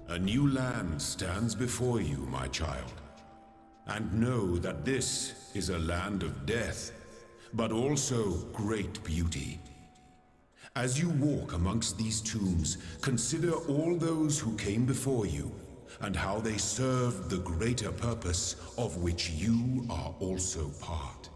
A new land stands before you, my child. And know that this is a land of death, but also great beauty. As you walk amongst these tombs, consider all those who came before you, and how they served the greater purpose of which you are also part.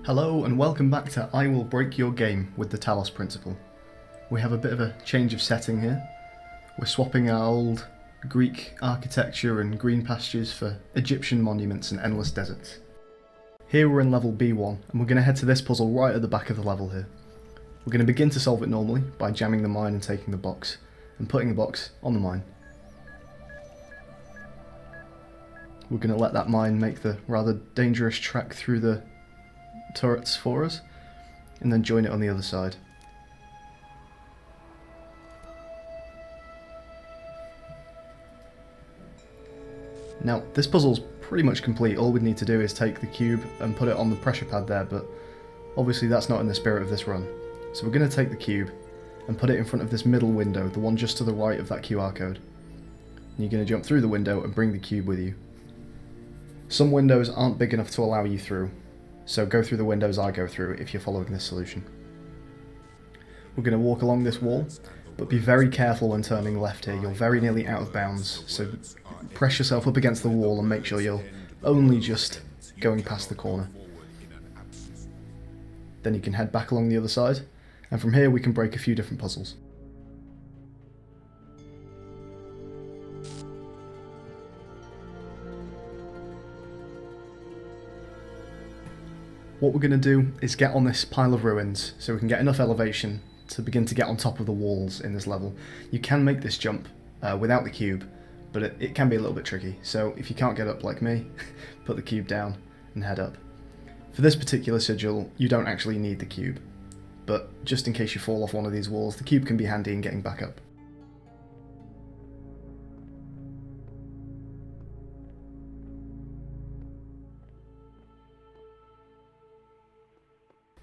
Hello and welcome back to I Will Break Your Game with the Talos Principle. We have a bit of a change of setting here. We're swapping our old Greek architecture and green pastures for Egyptian monuments and endless deserts. Here we're in level B1 and we're going to head to this puzzle right at the back of the level here. We're going to begin to solve it normally by jamming the mine and taking the box, and putting the box on the mine. We're going to let that mine make the rather dangerous trek through the turrets for us, and then join it on the other side. Now, this puzzle's pretty much complete. All we need to do is take the cube and put it on the pressure pad there, but obviously that's not in the spirit of this run. So we're going to take the cube and put it in front of this middle window, the one just to the right of that QR code. And you're going to jump through the window and bring the cube with you. Some windows aren't big enough to allow you through, so go through the windows I go through if you're following this solution. We're going to walk along this wall, but be very careful when turning left here. You're very nearly out of bounds, so press yourself up against the wall and make sure you're only just going past the corner. Then you can head back along the other side, and from here we can break a few different puzzles. What we're going to do is get on this pile of ruins so we can get enough elevation to begin to get on top of the walls in this level. You can make this jump without the cube, but it can be a little bit tricky, so if you can't get up like me, put the cube down and head up. For this particular sigil, you don't actually need the cube, but just in case you fall off one of these walls, the cube can be handy in getting back up.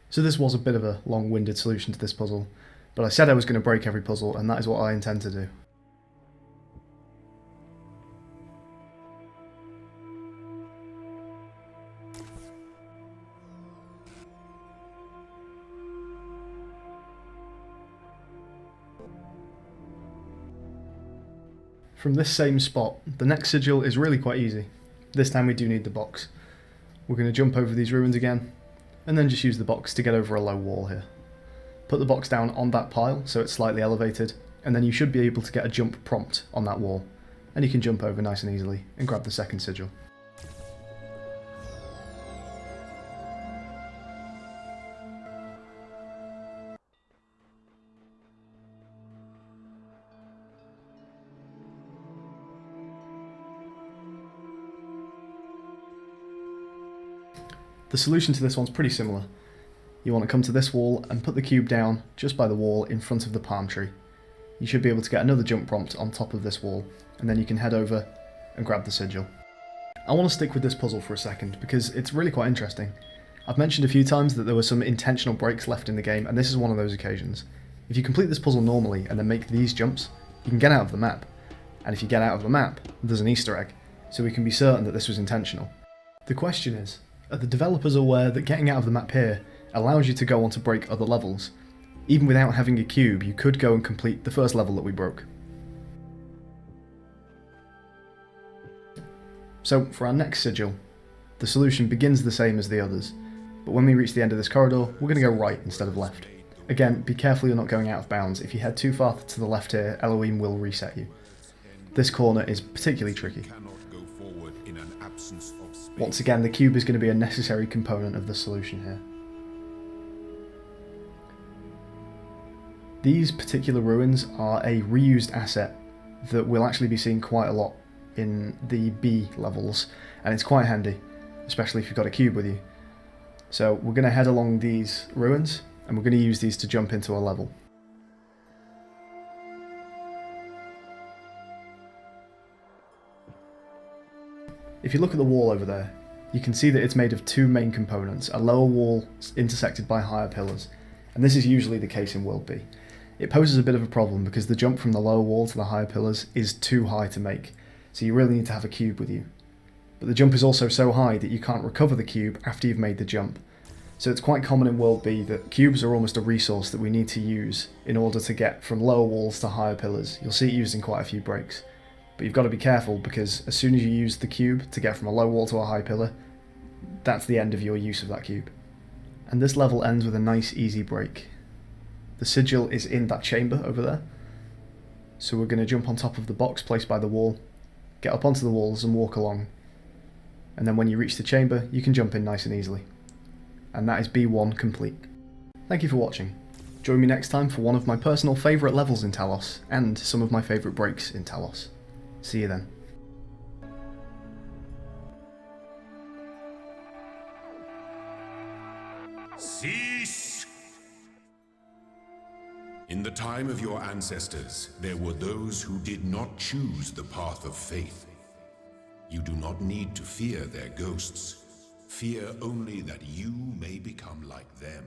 So this was a bit of a long-winded solution to this puzzle, but I said I was going to break every puzzle, and that is what I intend to do. From this same spot, the next sigil is really quite easy. This time we do need the box. We're going to jump over these ruins again, and then just use the box to get over a low wall here. Put the box down on that pile so it's slightly elevated, and then you should be able to get a jump prompt on that wall, and you can jump over nice and easily and grab the second sigil. The solution to this one's pretty similar. You want to come to this wall and put the cube down just by the wall in front of the palm tree. You should be able to get another jump prompt on top of this wall, and then you can head over and grab the sigil. I want to stick with this puzzle for a second because it's really quite interesting. I've mentioned a few times that there were some intentional breaks left in the game, and this is one of those occasions. If you complete this puzzle normally and then make these jumps, you can get out of the map. And if you get out of the map, there's an Easter egg, so we can be certain that this was intentional. The question is, are the developers aware that getting out of the map here allows you to go on to break other levels? Even without having a cube, you could go and complete the first level that we broke. So for our next sigil, the solution begins the same as the others, but when we reach the end of this corridor, we're going to go right instead of left. Again, be careful you're not going out of bounds. If you head too far to the left here, Elohim will reset you. This corner is particularly tricky. Once again, the cube is going to be a necessary component of the solution here. These particular ruins are a reused asset that we'll actually be seeing quite a lot in the B levels, and it's quite handy, especially if you've got a cube with you. So we're going to head along these ruins, and we're going to use these to jump into a level. If you look at the wall over there, you can see that it's made of two main components, a lower wall intersected by higher pillars, and this is usually the case in World B. It poses a bit of a problem because the jump from the lower wall to the higher pillars is too high to make, so you really need to have a cube with you. But the jump is also so high that you can't recover the cube after you've made the jump. So it's quite common in World B that cubes are almost a resource that we need to use in order to get from lower walls to higher pillars. You'll see it used in quite a few breaks. But you've got to be careful because as soon as you use the cube to get from a low wall to a high pillar, that's the end of your use of that cube. And this level ends with a nice easy break. The sigil is in that chamber over there. So we're going to jump on top of the box placed by the wall, get up onto the walls and walk along. And then when you reach the chamber, you can jump in nice and easily. And that is B1 complete. Thank you for watching. Join me next time for one of my personal favourite levels in Talos, and some of my favourite breaks in Talos. See you then. Cease! In the time of your ancestors, there were those who did not choose the path of faith. You do not need to fear their ghosts. Fear only that you may become like them.